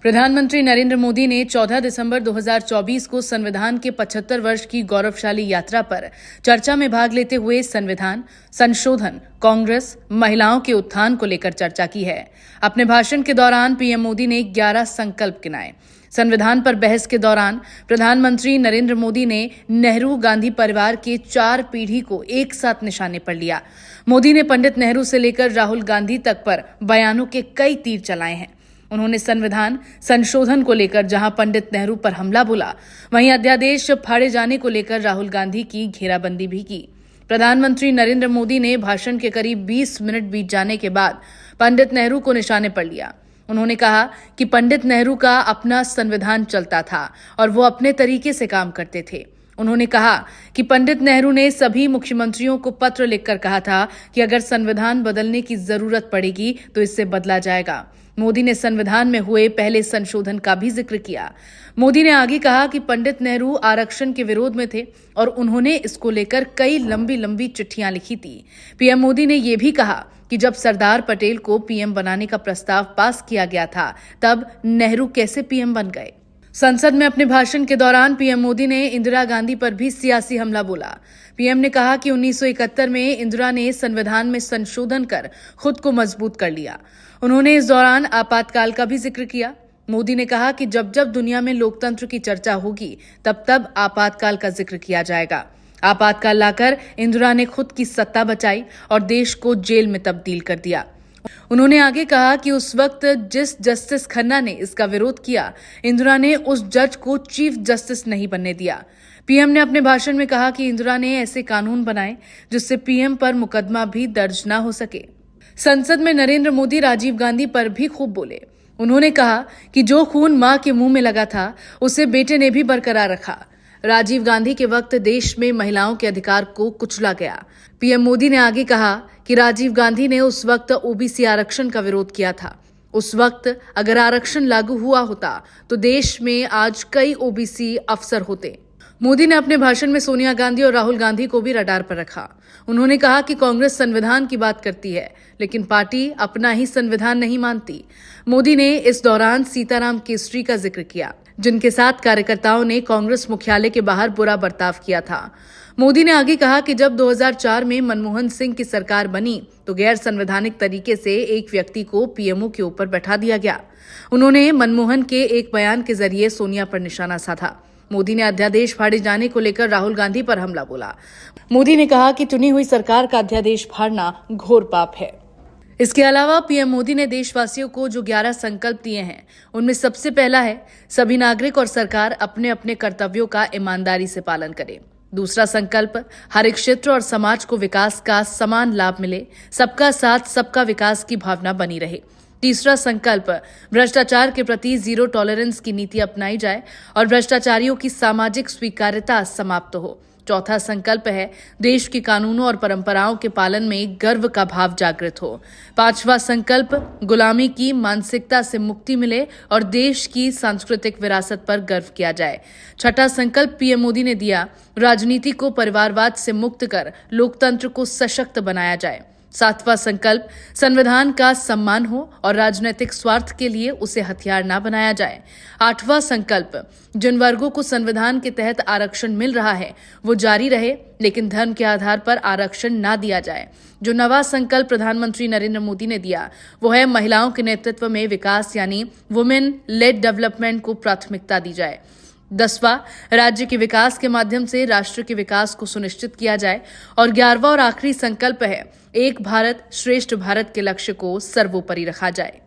प्रधानमंत्री नरेंद्र मोदी ने 14 दिसंबर 2024 को संविधान के 75 वर्ष की गौरवशाली यात्रा पर चर्चा में भाग लेते हुए संविधान संशोधन, कांग्रेस, महिलाओं के उत्थान को लेकर चर्चा की है। अपने भाषण के दौरान पीएम मोदी ने 11 संकल्प गिनाए। संविधान पर बहस के दौरान प्रधानमंत्री नरेंद्र मोदी ने नेहरू गांधी परिवार के 4 पीढ़ी को एक साथ निशाने पर लिया। मोदी ने पंडित नेहरू से लेकर राहुल गांधी तक पर बयानों के कई तीर चलाए हैं। उन्होंने संविधान संशोधन को लेकर जहां पंडित नेहरू पर हमला बोला, वहीं अध्यादेश फाड़े जाने को लेकर राहुल गांधी की घेराबंदी भी की। प्रधानमंत्री नरेंद्र मोदी ने भाषण के करीब 20 मिनट बीत जाने के बाद पंडित नेहरू को निशाने पर लिया। उन्होंने कहा कि पंडित नेहरू का अपना संविधान चलता था और वो अपने तरीके से काम करते थे। उन्होंने कहा कि पंडित नेहरू ने सभी मुख्यमंत्रियों को पत्र लिखकर कहा था कि अगर संविधान बदलने की जरूरत पड़ेगी तो इससे बदला जाएगा। मोदी ने संविधान में हुए पहले संशोधन का भी जिक्र किया। मोदी ने आगे कहा कि पंडित नेहरू आरक्षण के विरोध में थे और उन्होंने इसको लेकर कई लंबी लंबी चिट्ठियां लिखी थी। पीएम मोदी ने यह भी कहा कि जब सरदार पटेल को पीएम बनाने का प्रस्ताव पास किया गया था, तब नेहरू कैसे पीएम बन गए। संसद में अपने भाषण के दौरान पीएम मोदी ने इंदिरा गांधी पर भी सियासी हमला बोला। पीएम ने कहा कि 1971 में इंदिरा ने संविधान में संशोधन कर खुद को मजबूत कर लिया। उन्होंने इस दौरान आपातकाल का भी जिक्र किया। मोदी ने कहा कि जब जब दुनिया में लोकतंत्र की चर्चा होगी, तब तब आपातकाल का जिक्र किया जाएगा। आपातकाल लाकर इंदिरा ने खुद की सत्ता बचाई और देश को जेल में तब्दील कर दिया। उन्होंने आगे कहा कि उस वक्त जिस जस्टिस खन्ना ने इसका विरोध किया, इंदिरा ने उस जज को चीफ जस्टिस नहीं बनने दिया। पीएम ने अपने भाषण में कहा कि इंदिरा ने ऐसे कानून बनाए जिससे पीएम पर मुकदमा भी दर्ज न हो सके। संसद में नरेंद्र मोदी राजीव गांधी पर भी खूब बोले। उन्होंने कहा कि जो खून मां के मुंह में लगा था, उसे बेटे ने भी बरकरार रखा। राजीव गांधी के वक्त देश में महिलाओं के अधिकार को कुचला गया। पीएम मोदी ने आगे कहा कि राजीव गांधी ने उस वक्त ओबीसी आरक्षण का विरोध किया था। उस वक्त अगर आरक्षण लागू हुआ होता तो देश में आज कई ओबीसी अफसर होते। मोदी ने अपने भाषण में सोनिया गांधी और राहुल गांधी को भी रडार पर रखा। उन्होंने कहा कि कांग्रेस संविधान की बात करती है, लेकिन पार्टी अपना ही संविधान नहीं मानती। मोदी ने इस दौरान सीताराम केसरी का जिक्र किया, जिनके साथ कार्यकर्ताओं ने कांग्रेस मुख्यालय के बाहर बुरा बर्ताव किया था। मोदी ने आगे कहा कि जब 2004 में मनमोहन सिंह की सरकार बनी तो गैर संवैधानिक तरीके से एक व्यक्ति को पीएमओ के ऊपर बैठा दिया गया। उन्होंने मनमोहन के एक बयान के जरिए सोनिया पर निशाना साधा। मोदी ने अध्यादेश फाड़े जाने को लेकर राहुल गांधी पर हमला बोला। मोदी ने कहा कि चुनी हुई सरकार का अध्यादेश फाड़ना घोर पाप है। इसके अलावा पीएम मोदी ने देशवासियों को जो 11 संकल्प दिए हैं, उनमें सबसे पहला है सभी नागरिक और सरकार अपने अपने कर्तव्यों का ईमानदारी से पालन करें। दूसरा संकल्प हर एक क्षेत्र और समाज को विकास का समान लाभ मिले, सबका साथ सबका विकास की भावना बनी रहे। तीसरा संकल्प भ्रष्टाचार के प्रति जीरो टॉलरेंस की नीति अपनाई जाए और भ्रष्टाचारियों की सामाजिक स्वीकार्यता समाप्त हो। चौथा संकल्प है देश के कानूनों और परंपराओं के पालन में गर्व का भाव जागृत हो। पांचवा संकल्प गुलामी की मानसिकता से मुक्ति मिले और देश की सांस्कृतिक विरासत पर गर्व किया जाए। छठा संकल्प पीएम मोदी ने दिया, राजनीति को परिवारवाद से मुक्त कर लोकतंत्र को सशक्त बनाया जाए। सातवां संकल्प संविधान का सम्मान हो और राजनीतिक स्वार्थ के लिए उसे हथियार न बनाया जाए। आठवां संकल्प जिन वर्गों को संविधान के तहत आरक्षण मिल रहा है वो जारी रहे, लेकिन धर्म के आधार पर आरक्षण न दिया जाए। जो नवा संकल्प प्रधानमंत्री नरेंद्र मोदी ने दिया वो है महिलाओं के नेतृत्व में विकास यानी वुमेन लेड डेवलपमेंट को प्राथमिकता दी जाए। 10वां राज्य के विकास के माध्यम से राष्ट्र के विकास को सुनिश्चित किया जाए। और 11वां और आखिरी संकल्प है एक भारत श्रेष्ठ भारत के लक्ष्य को सर्वोपरि रखा जाए।